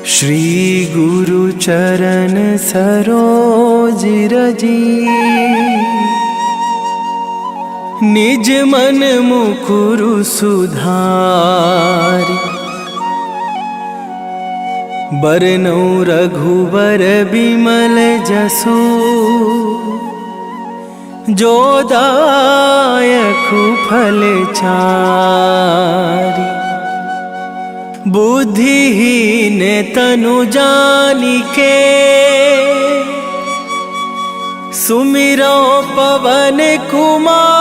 श्री गुरु चरण सरोज रजी, निज मन मुकुरु सुधारि। बरनउँ रघुबर बिमल जसु, जो दायकु फल चारि। बुद्धिहीन तनु जानिके, सुमिरो पवन कुमार।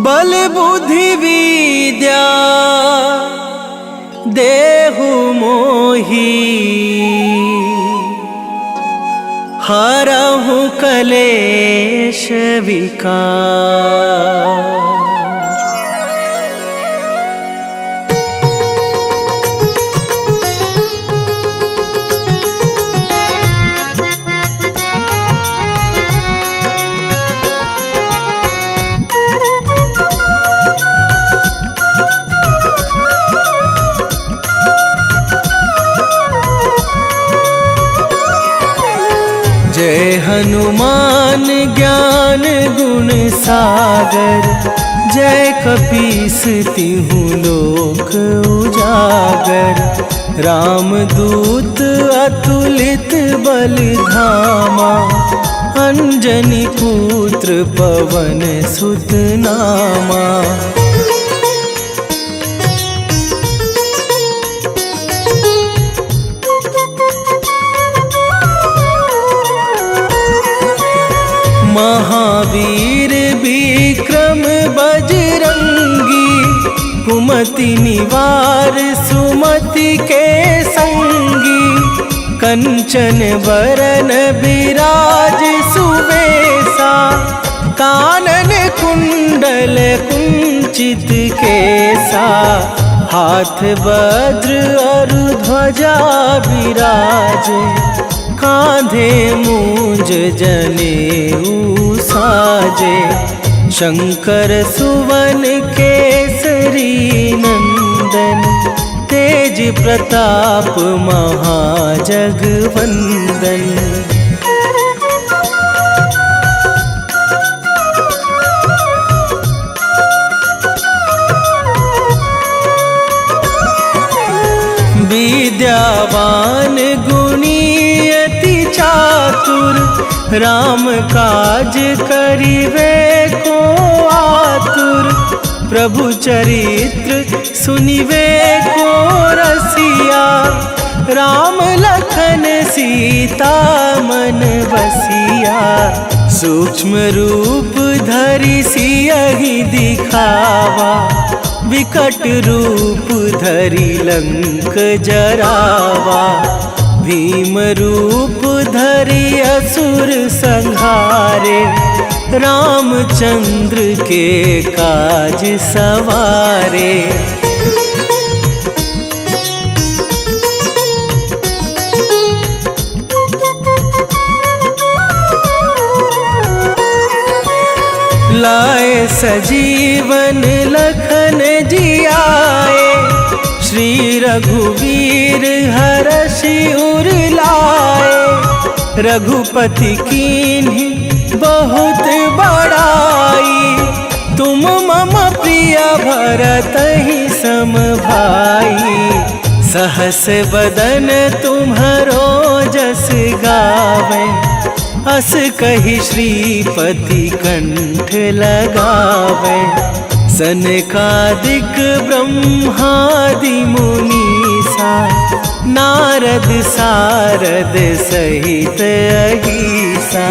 बल बुद्धि विद्या देहु मोहि, हरहु कलेश विकार। जय हनुमान ज्ञान गुण सागर, जय कपीस तिहु लोक उजागर। रामदूत अतुलित बल धामा, अंजनी पुत्र पवन सुत नामा। महावीर विक्रम बजरंगी, कुमति निवार सुमति के संगी। कंचन बरन बिराज सुबेसा, कानन कुंडल कुंचित केसा। हाथ वज्र और ध्वजा विराजे, कांधे मूंज जनेऊ साजे। शंकर सुवन केसरी नंदन, तेज प्रताप महाजगवंदन। विद्यावान गुणी अति चातुर, राम काज करिवे को आतुर। प्रभु चरित्र सुनिवे को रसिया, राम लखन सीता मन बसिया। सूक्ष्म रूप धरि सियहि दिखावा, विकट रूप धरि लंक जरावा। भीम रूप धरि असुर संहारे, रामचंद्र के काज सवारे। लाए सजीवन लखन जियाए, श्री रघुवीर हरषि उर लाए। रघुपति कीन्ही बहुत बड़ाई, तुम मम प्रिय भरतहि सम भाई। सहस बदन तुम्हरो जस गावे, अस कहि श्रीपति कंठ लगावे। सनकादिक ब्रह्मादि मुनीसा, नारद सारद सहित अहिसा।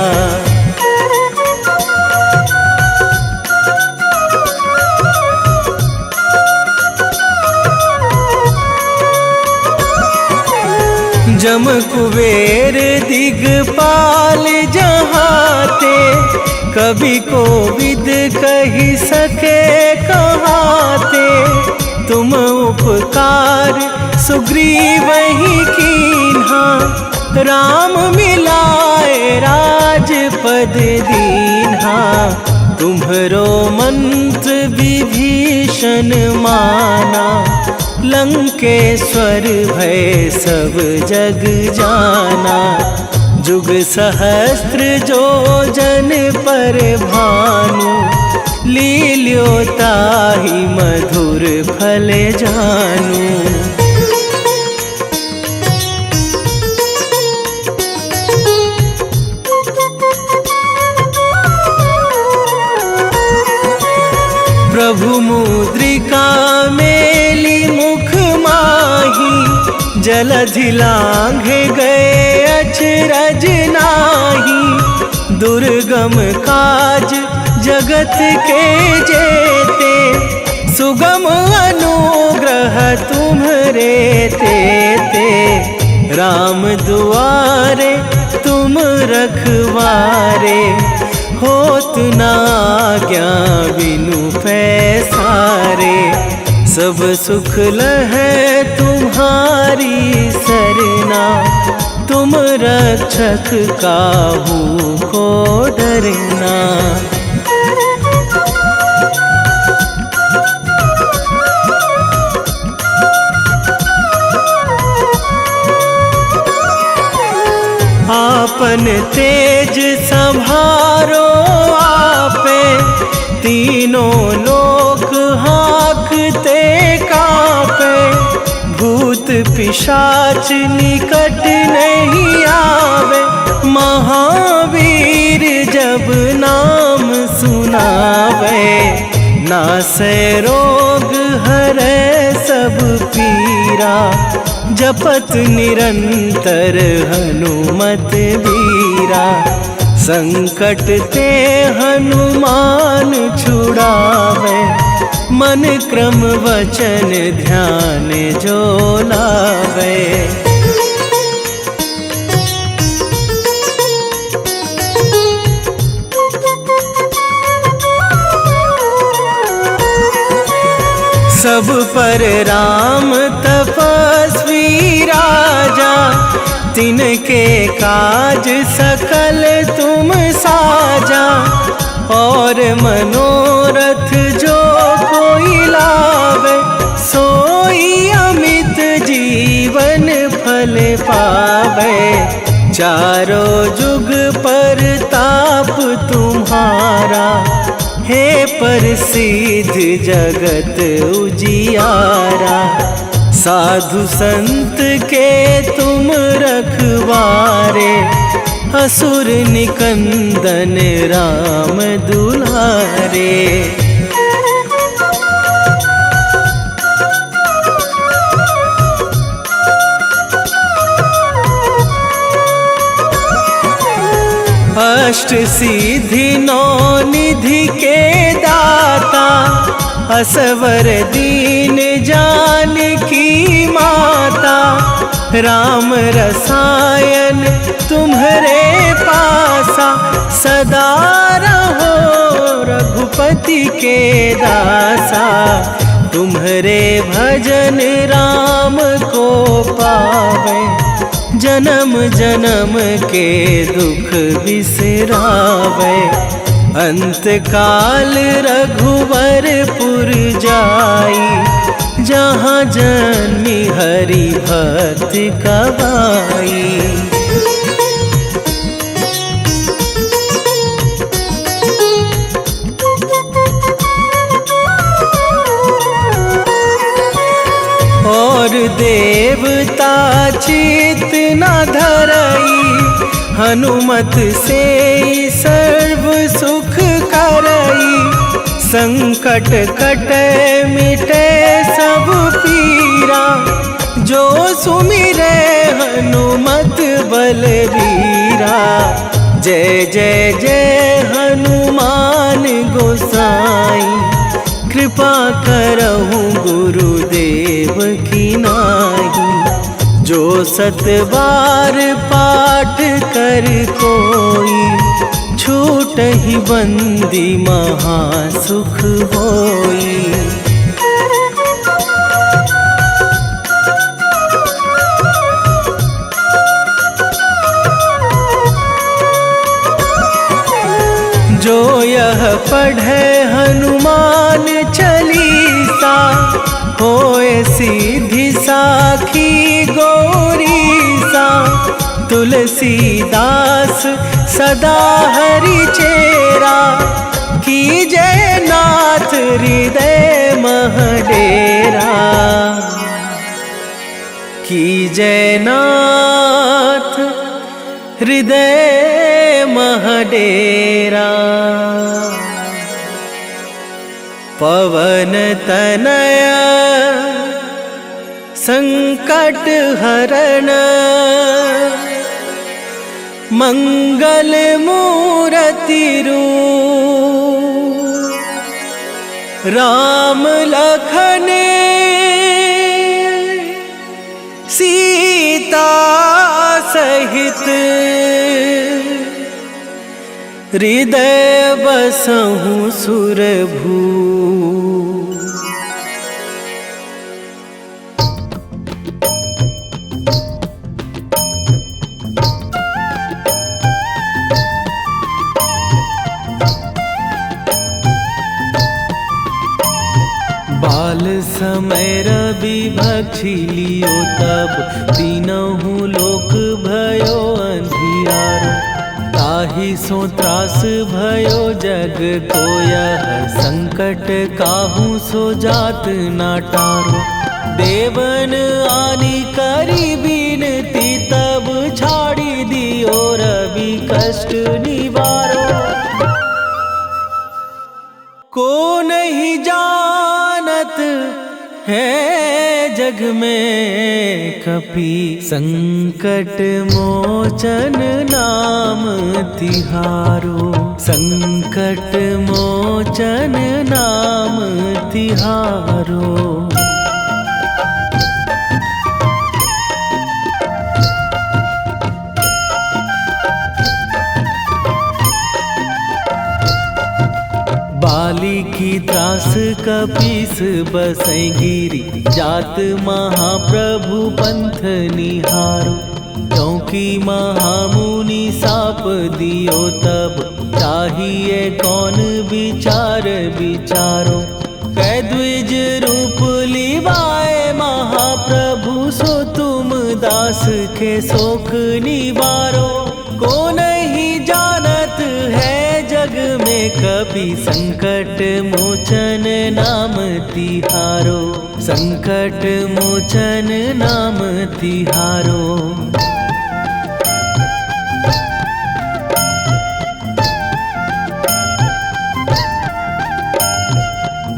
जम कुबेर दिगपाल जहाते, कभी कोविद कहि सके कहाते। तुम उपकार सुग्रीवहि कीन्हा, राम मिलाए राजपद दीन्हा। तुम्हरो मंत्र विभीषण माना, लंकेश्वर भय सब जग जाना। जुग सहस्त्र जो जन पर भानु, लील्यो ताहि मधुर फल जानू। प्रभु मुद्रिका मेली मुख माही, जलधि लांघे गए अचरज नाही। दुर्गम काज जगत के जेते, सुगम अनुग्रह तुम्हरे तेते। राम दुआरे तुम रखवारे, होत न आज्ञा बिनु पैसारे। सब सुख लहै तुम्हारी सरना, तुम रक्षक काहू को डरना। आपन तेज संभारो आपे, तीनों लोक हाँकते कांपे। भूत पिशाच निकट नहीं आवे, महावीर जब नाम सुनावे। नासै रोग हरै सब पीरा, जपत निरंतर हनुमत वीरा। संकट ते हनुमान छुड़ावे, मन क्रम वचन ध्यान जो लावे। सब पर राम तपस्वी राजा, तिनके काज सकल तुम साजा। और मनोरथ जो कोई लावे, सोई अमित जीवन फल पावे। चारों जुग पर ताप तुम्हारा, हे प्रसिद्ध जगत उजियारा। साधु संत के तुम रखवारे, असुर निकंदन राम दुलारे। अष्ट सिद्धि नौ निधि के दाता, असवर दीन जानकी माता। राम रसायन तुम्हरे पासा, सदा रहो रघुपति के दासा। तुम्हरे भजन राम को पावे, जन्म जन्म के दुख बिसरावे। अंत काल रघुवरपुर जाई, जहाँ जन्मी हरि भक्त कवाई। और देवता चित न धरई, हनुमत से सर्व सुख करई। संकट कटे मिटे सब पीरा, जो सुमिरे हनुमत बलबीरा। जय जय जय हनुमान गोसाई, कृपा करहु गुरुदेव की नाई। जो सत बार पाठ कर कोई, छूटहि बंदी महासुख होई। जो यह पढ़ पढ़े हनुमान चालीसा, होए सीधी साखी गौरीसा। तुलसीदास सदा हरि चेरा, कीजे नाथ हृदय मह डेरा। कीजे नाथ हृदय मह डेरा। पवन तनय संकट हरण, मंगल मूरति रूप। राम लखन सीता सहित, हृदय बसहु सुरभू। बाल समय रवि भक्षी लियो तब, तीनहु लोक भयो अंधियारो। ताहि सो त्रास भयो जग को यह, संकट काहू सो जात ना टारो। देवन आनी करी बिनती, तब छाड़ी दियो रवि कष्ट निवारो। को नहीं जानत है जग में कपि, संकट मोचन नाम तिहारो। संकट मोचन नाम तिहारो। बाली की त्रास कपीस बसै गिरी, जात महाप्रभु पंथ निहारो। क्योंकि महामुनि साप दियो तब, चाहिए कौन विचार विचारो। कै द्विज रूप लिवाए महाप्रभु, सो तुम दास के शोक निवारो। को नहीं जानत है जग में कपि, संकट मोचन नाम तिहारो। संकट मोचन नाम तिहारो।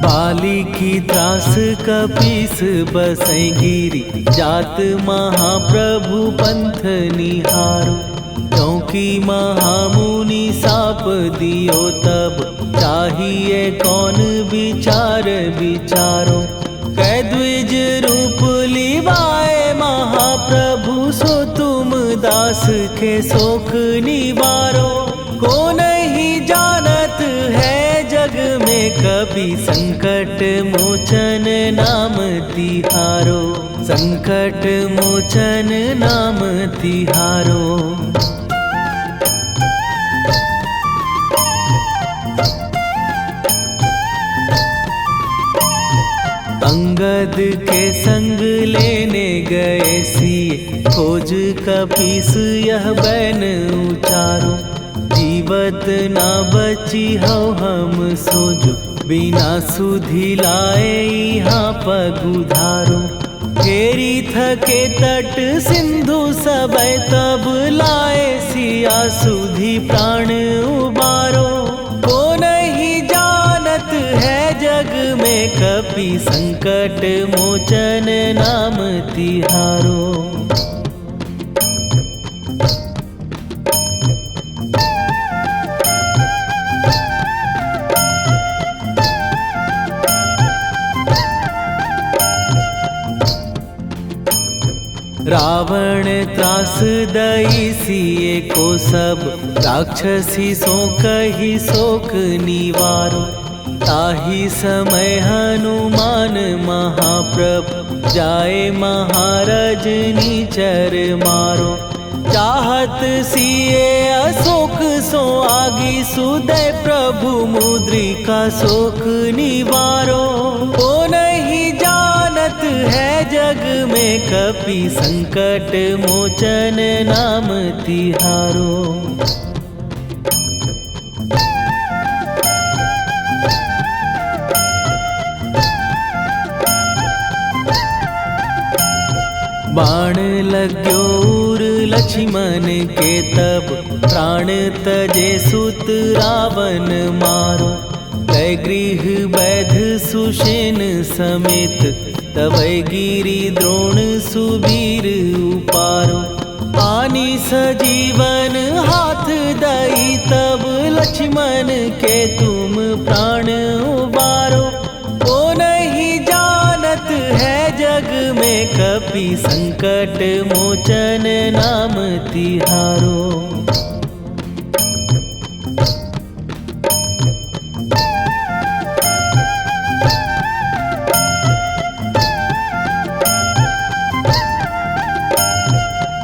बाली की त्रास कपीस बसै गिरी, जात महाप्रभु पंथ निहारो। क्योंकि महामुनि साप दियो तब, चाहिए कौन विचार विचारो। कै द्विज रूप लिवाए महाप्रभु, सो तुम दास के शोक निवारो। को नहीं जानत है जग में कपि, संकट मोचन नाम तिहारो। संकट मोचन नाम तिहारो। अंगद के संग लेने गए सिए, खोज कपीस यह बैन उचारो। जीवत ना बची हो हम सोजो, बिना सुधि लाए यहाँ पगुधारो। फेरी थके तट सिंधु सबे, तब लाए सिया सुधि प्राण उबारो। को नहीं जानत है जग में कपि, संकट मोचन नाम तिहारो। रावण त्रास दई सिए को सब, राक्षसी सो कही शोक निवारो। ताहि समय हनुमान महाप्रभु, जाए महाराज निचर मारो। चाहत सिए अशोक सो आगी सुदय प्रभु मुद्रिका शोक निवारो। ओ नहीं जानत है जग में कपि संकट मोचन नाम तिहारो। बाण लग्यो उर लक्ष्मण के तब प्राण तजे सुत रावण मारो। कै गृह वैध सुषेण समेत तवै गिरि द्रोण सुबीर उपारो। आनी सजीवन हाथ दई तब लक्ष्मण के तुम प्राण उबारो। ओ नहीं जानत है जग में कपि संकट मोचन नाम तिहारो।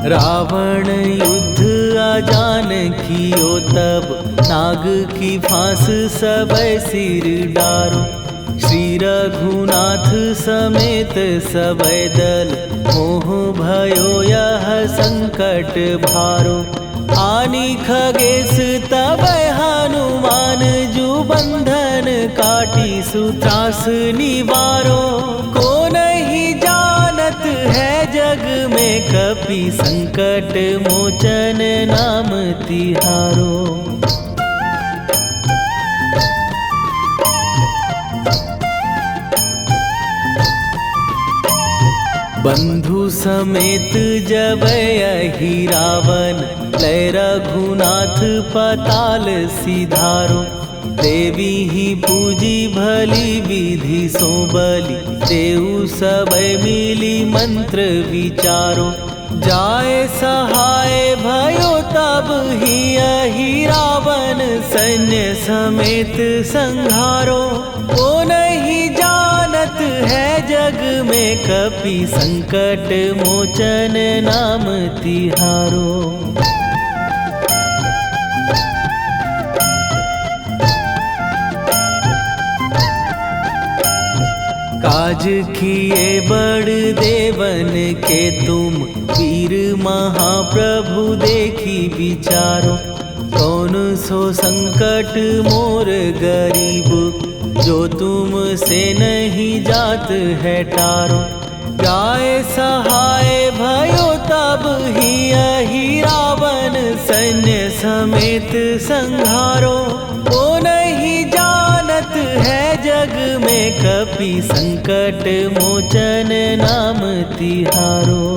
रावण युद्ध आजान कियो तब नाग की फांस सबै सिर डारो। श्री रघुनाथ समेत सबै दल मोह भयो यह संकट भारो। आनी खगेश तबै हनुमान जु बंधन काटी सुत्रास निवारो। को नहीं जानत है जग में कपि संकट मोचन नाम तिहारो। बंधु समेत जबै अहि रावण लय रघुनाथ पताल सिधारो। देवी ही पूजी भली विधि सो बलि देऊ सबै मिली मंत्र विचारो। जाय सहाय भयो तब ही अहि रावण सैन्य समेत संहारो। ओ नहीं जानत है जग में कपि संकट मोचन नाम तिहारो। काज किए बड़ देवन के तुम वीर महाप्रभु देखी विचारो। कौन सो संकट मोर गरीब जो तुम से नहीं जात है टारो। जाय सहाय भयो तब ही अहि रावण सैन्य समेत संहारो। ओ नहीं जानत है जग में कपि संकट मोचन नाम तिहारो।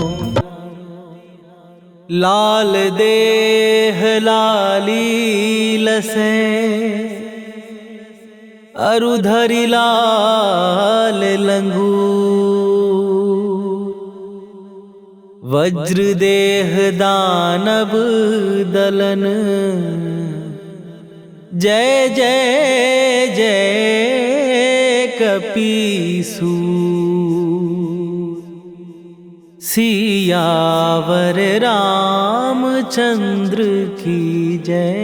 लाल देह लाली लसे अरुधरि लाल लंगूर। वज्र देह दानव दलन जय जय जय कपीसूर। सियावर रामचंद्र की जय।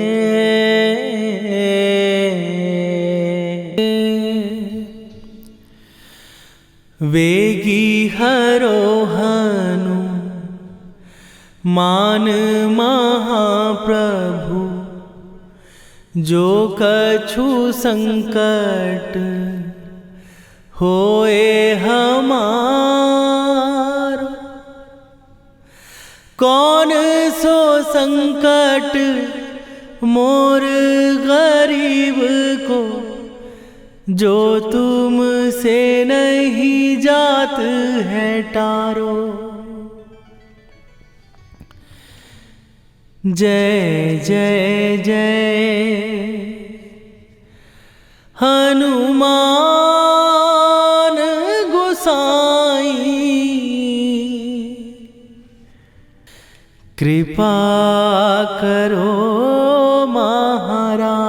वेगी हरोहनु मान महाप्रभु जो कछु संकट होए हमार। कौन सो संकट मोर गरीब को जो तुम से नहीं जात है टारो। जय जय जय हनुमान गोसाई। कृपा करो महाराज।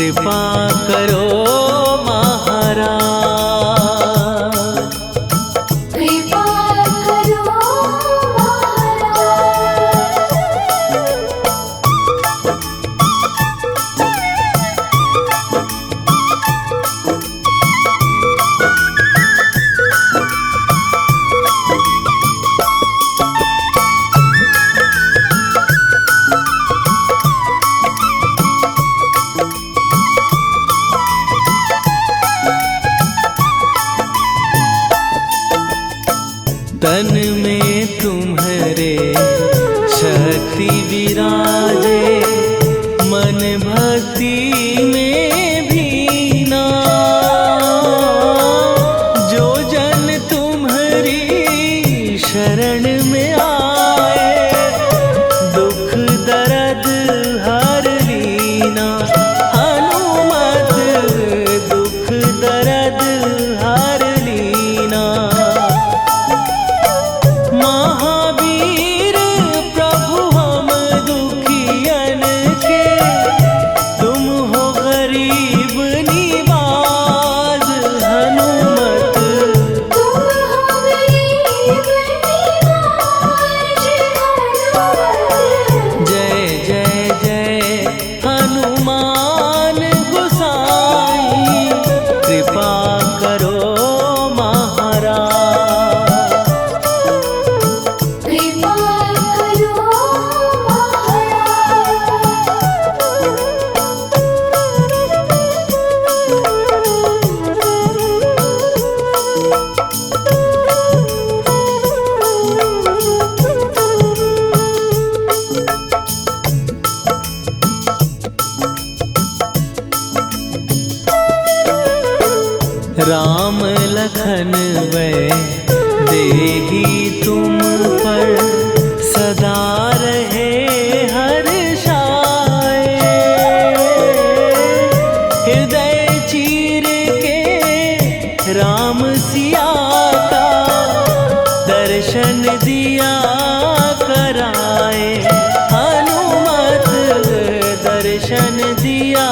कृपा करो महाराज। कृपा करो तन में तुम्हारे शक्ति विराजे, मन भक्ति में भीना। जो जन तुम्हारी शरण में आए, दुख दर्द हर लीना। हनुमत दुख दर्द हर लीना। महावीर प्रभु हम दुखियन के, तुम हो गरीब निवाज। हनुमत तुम हो गरीब निवाज। जय जय जय हनुमान गोसाई, कृपा करो महाराज। कृपा करो राम लखन वै देही तुम पर, सदा रहे हर्षाए। हृदय चीर के राम सिया का, दर्शन दिया कराए। हनुमत दर्शन दिया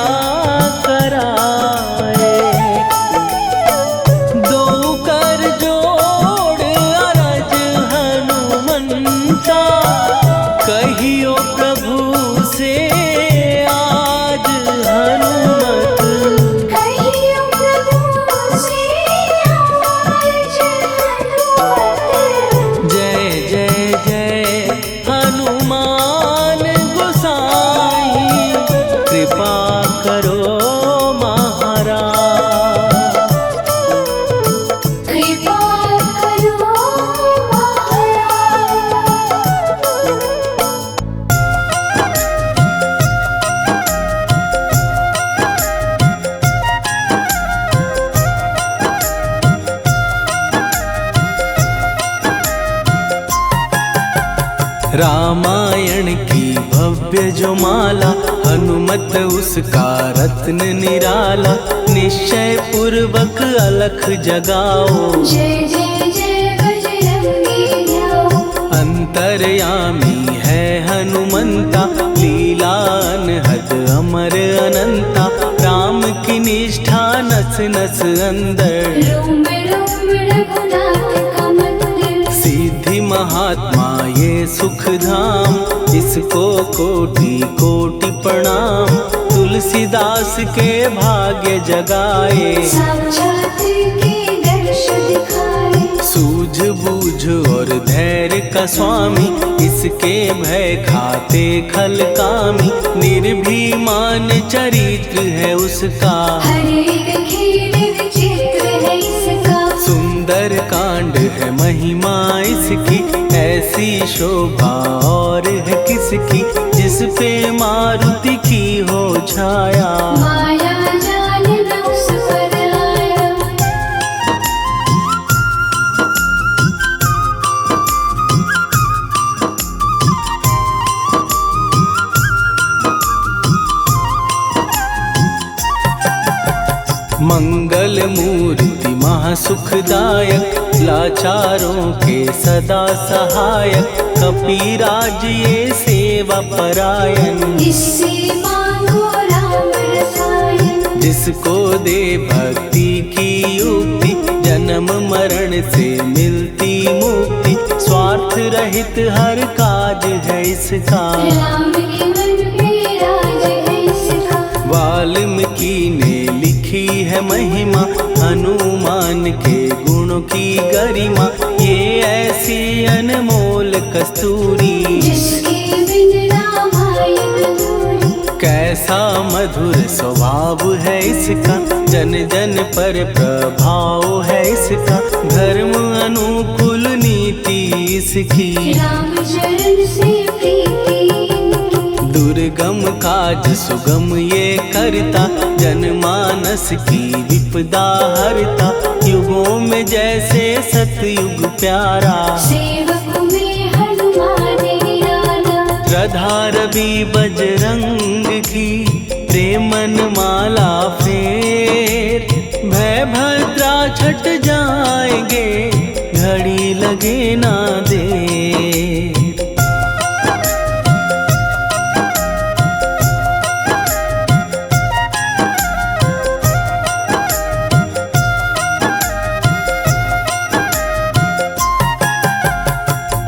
कराए। दो कर जोड़ अरज हनुमंता, कहियो प्रभु से आज। हनुमत कहियो प्रभु से आज। हनुमत जय जय जय हनुमान गोसाई, कृपा करो महाराज। कृपा करो रामायण की भव्य जो माला, हनुमत उसका रत्न निराला। निश्चय पूर्वक अलख जगाओ, जय जय जय बजरंगी जाओ। अंतर्यामी है हनुमंता, लीला अनहद अमर अनंता। राम की निष्ठा नस नस अंदर, रोम रोम रघुनाथ का मंदिर। सिद्धि महात्मा ये सुख धाम, इसको कोटि कोटि प्रणाम। तुलसीदास के भाग्य जगाए, साक्षात के दर्श दिखाए। सूझ बूझ और धैर्य का स्वामी, इसके भय खाते खल कामी। निर्भीमान चरित्र है उसका, हर एक खेल विचित्र है इसका। सुंदर कांड है महिमा इसकी, ऐसी शोभा और है किसकी। जिस पे मारुति की हो छाया, माया जाल न उस पर आया। मंगल मूर्ति महासुखदायक, लाचारों के सदा सहायक। कपीराज ये सेवा परायण, इससे मांगो राम रसायन। जिसको दे भक्ति की युक्ति, जन्म मरण से मिलती मुक्ति। स्वार्थ रहित हर काज है इसका, राम के मन पे राज है इसका। वाल्मीकि ने लिखी है महिमा, हनुमान के गुणों की गरिमा। ये ऐसी अनमोल कस्तूरी, जिसके बिन रामायण अधूरी। कैसा मधुर स्वभाव है इसका, जन जन पर प्रभाव है इसका। धर्म अनुकूल नीति इसकी, राम चरण से प्रीति इनकी। दुर्गम काज सुगम ये करता, जनमानस की विपदा हरता। युगों में जैसे सतयुग प्यारा, सेवक में हनुमान निराला। श्रद्धा रवि बजरंग की, प्रेमन माला फेर। भय भद्रा छट जाएंगे, घड़ी लगे ना देर।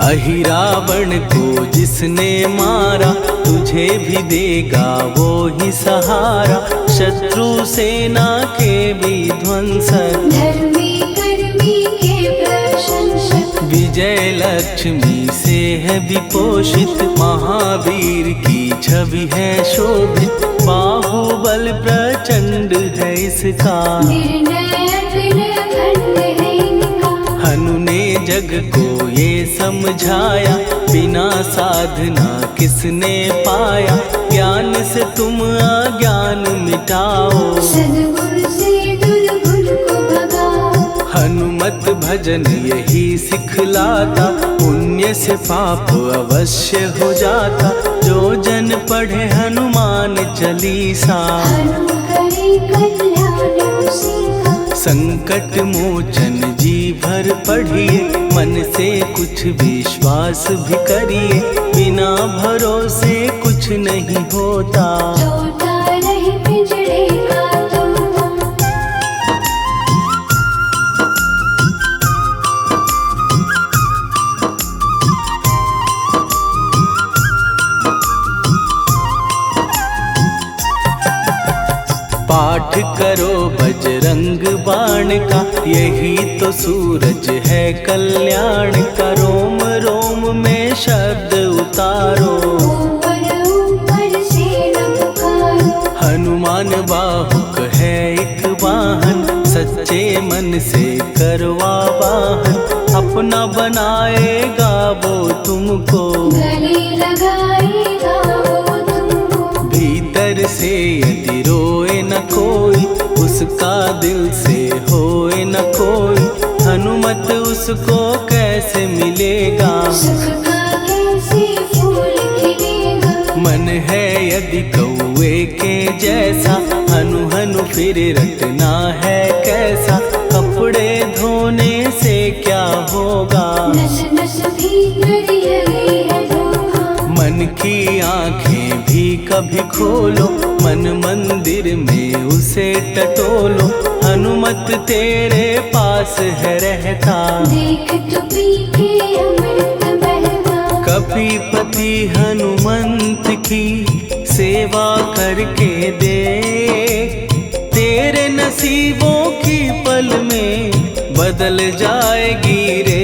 अहिरावण को जिसने मारा, तुझे भी देगा वो ही सहारा। शत्रु सेना के विध्वंसक, धर्मी कर्मी के प्रशंसक। विजय लक्ष्मी से है विपोषित, महावीर की छवि है शोभित। बाहुबल प्रचंड है इसका, निर्णय अखंड है इनका। हनु ने जग को ये समझाया, बिना साधना किसने पाया। ज्ञान से तुम अज्ञान मिटाओ, सद्गुण से दुर्गुण को भगाओ। हनुमत भजन यही सिखलाता, पुण्य से पाप अवश्य हो जाता। जो जन पढ़े हनुमान चालीसा, हनु करे कल्याण उसी का। संकट मोचन जी भर पढ़िए, मन से कुछ विश्वास भी करिए। बिना भरोसे कुछ नहीं होता, तोता रहे पिंजड़े का तोता। पाठ करो बजरंग बाण का, यही तो सूरज है कल्याण का। रोम रोम में शब्द उतारो, ऊपर ऊपर से न पुकारो। हनुमान बाहुक है एक वाहन, सच्चे मन से करवा वाहन। अपना बनाएगा वो तुमको, गले लगाएगा वो तुमको। भीतर से यदि रोए न कोई, उसका दिल से होए न कोई। हनुमत उसको कैसे मिलेगा, सुख का कैसे फूल खिलेगा। मन है यदि कौवे के जैसा, हनु हनु फिर रटना है कैसा। कपड़े धोने से क्या होगा, नस नस भीतर यही है धोखा। मन की आंखें भी कभी खोलो, मन मंदिर में उसे टटोलो। हनुमत तेरे पास है रहता, देख तो पी के अमृत बहता। कपीपति हनुमंत की सेवा करके देख। तेरे नसीबों की पल में बदल जाएगी रे।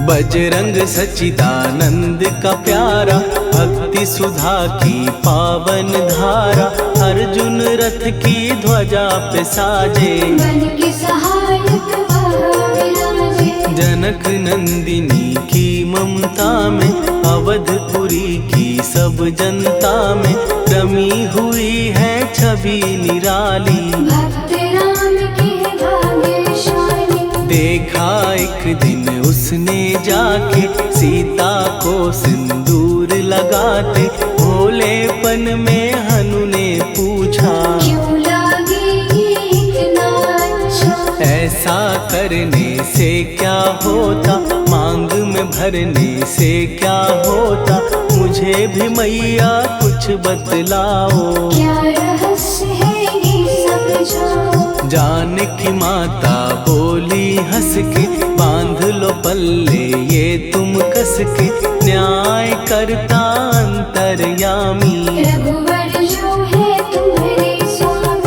बजरंग सच्चिदानंद का प्यारा, भक्ति सुधा की पावन धारा। अर्जुन रथ की ध्वजा पे साजे, बन के सहायक वह विराजे। जनक नंदिनी की ममता में, अवधपुरी की सब जनता में। रमी हुई है छवि निराली, भक्त राम के भाग्यशाली। देखा एक दिन उसने जाके, सीता को सिंदूर लगाते। भोलेपन में हनु ने पूछा, क्यों लागे ये ऐसा करने से क्या होता, मांग में भरने से क्या होता, मुझे भी मैया कुछ बतलाओ। क्या रहस्य है ये समझाओ। जानकी माता बोली हंस के, बांध लो पल्ले ये तुम कस के, न्याय करता अंतर्यामी। रघुवर जो है तुम्हारे स्वामी।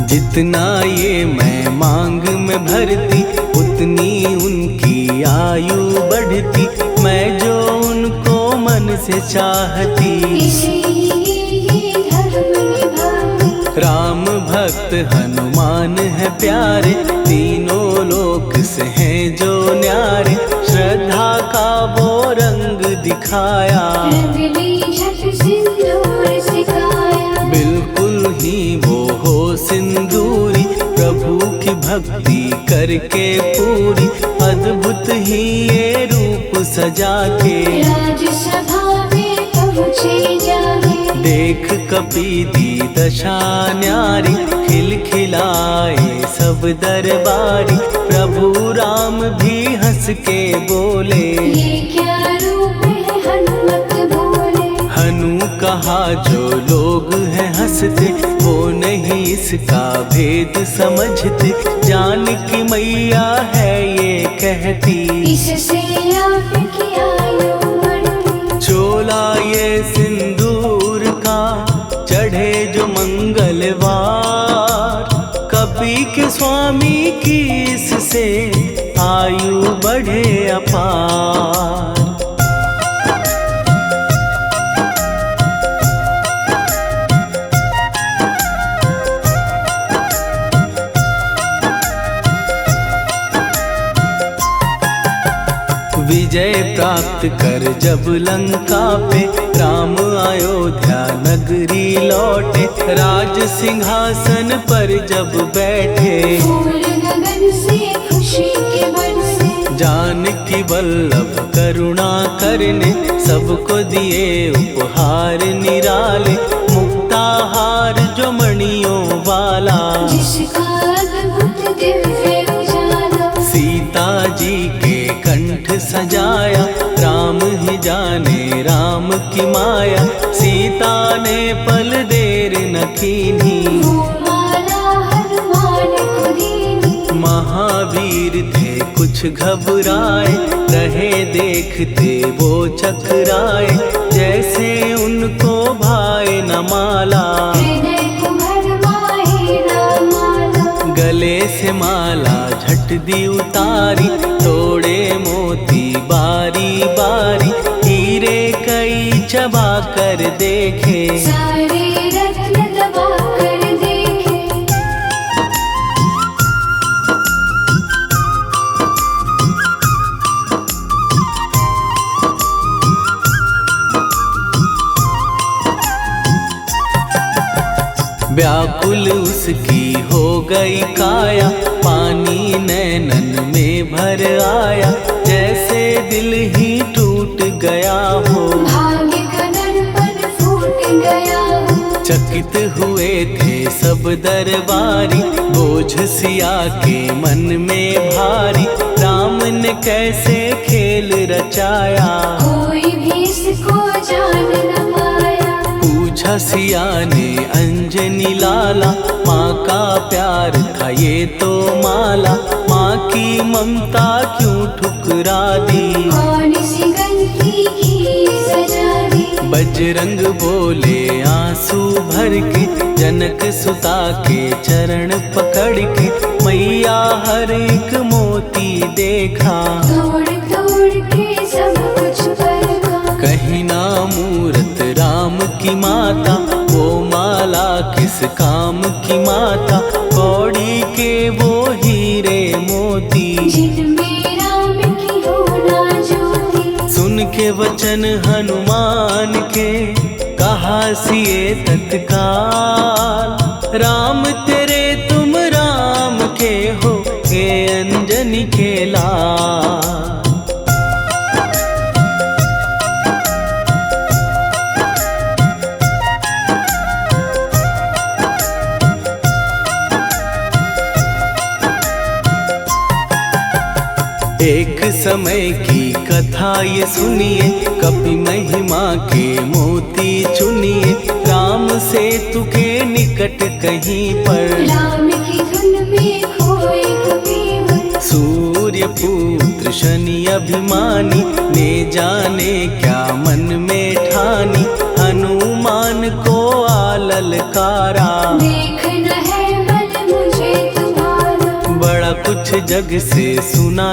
जितना ये मैं मांग में भरती, उतनी उनकी आयु बढ़ती, मैं जो उनको मन से चाहती। इसीलिए धर्म निभाती। राम भक्त हनुमान है प्यारे, तीनों लोक से हैं जो न्यारे, श्रद्धा का वो रंग दिखाया। रंग ली झट सिंदूर सिखाया। बिल्कुल ही वो हो सिंदूरी, प्रभु की भक्ति करके पूरी, अद्भुत ही ये रूप सजा के। राजसभा में पहुँचे जाके। देख कपीदी दशा न्यारी, खिलखिलाए सब दरबारी, प्रभु राम भी हंस के बोले। ये क्या रूप है हनुमत बोले। हनु कहा जो लोग हैं हंसते, वो नहीं इसका भेद समझते, जानकी मैया है ये कहती। इससे आपकी आयु बढ़ती। चोला ये सिंदूर का चढ़े जो मंगलवार, कपी के स्वामी की इससे आयु बढ़े अपार। विजय प्राप्त कर जब लंका पे, राम अयोध्या नगरी लौटे, राज सिंहासन पर जब बैठे। फूल गगन से खुशी के बरसे। जानकी वल्लभ करुणा करने, सबको दिए उपहार निराले, मुक्ताहार जो मणियों वाला। जिसका अद्भुत दिव्य उजाला। सीता जी के कंठ सजाया, राम ही जाने राम की माया, सीता ने पल देर न कीन्ही। वो माला हनुमान को दीनी। महावीर थे कुछ घबराए, रहे देखते वो चकराए, जैसे उनको भाए न माला। हृदय को भरमाए राम माला। गले से माला झट दी उतारी, तोड़े मोती बारी बारी, हीरे कई चबा कर देखे। सारे रत्न दबा कर देखे। व्याकुल उसकी हो गई काया, पानी नैनन में भर आया, जैसे दिल ही टूट गया हो। भाग्य का दर्पण फूट गया हो। चकित हुए थे सब दरबारी, बोझ सिया के मन में भारी, राम ने कैसे खेल रचाया। कोई भी इसको जान न पाया। पूछा सिया ने अंजनी लाला, माँ का प्यार था ये तो माला, माँ की ममता क्यों ठुकरा दी। कौन सी गलती की सजा दी। बजरंग बोले आंसू भर के, जनक सुता के चरण पकड़ के, मैया हर एक मोती देखा। तोड़ तोड़ के सब कुछ परखा। कहीं ना मूरत राम की माता, वो माला किस काम की माता, कौड़ी के वो हीरे मोती। जिनमें राम की होना ज्योति। सुन के वचन हनुमान के, कहा सिए तत्काल, राम तेरे तुम राम के हो, हे अंजनी के लाल। एक समय की कथा ये सुनिए, कपि महिमा के मोती चुनिए। राम सेतु के निकट कहीं पर राम की धुन में खोए कबीर। सूर्य पुत्र शनि अभिमानी, ने जाने क्या मन में ठानी। हनुमान को ललकारा, देखना है बल मुझे तुम्हारा। बड़ा कुछ जग से सुना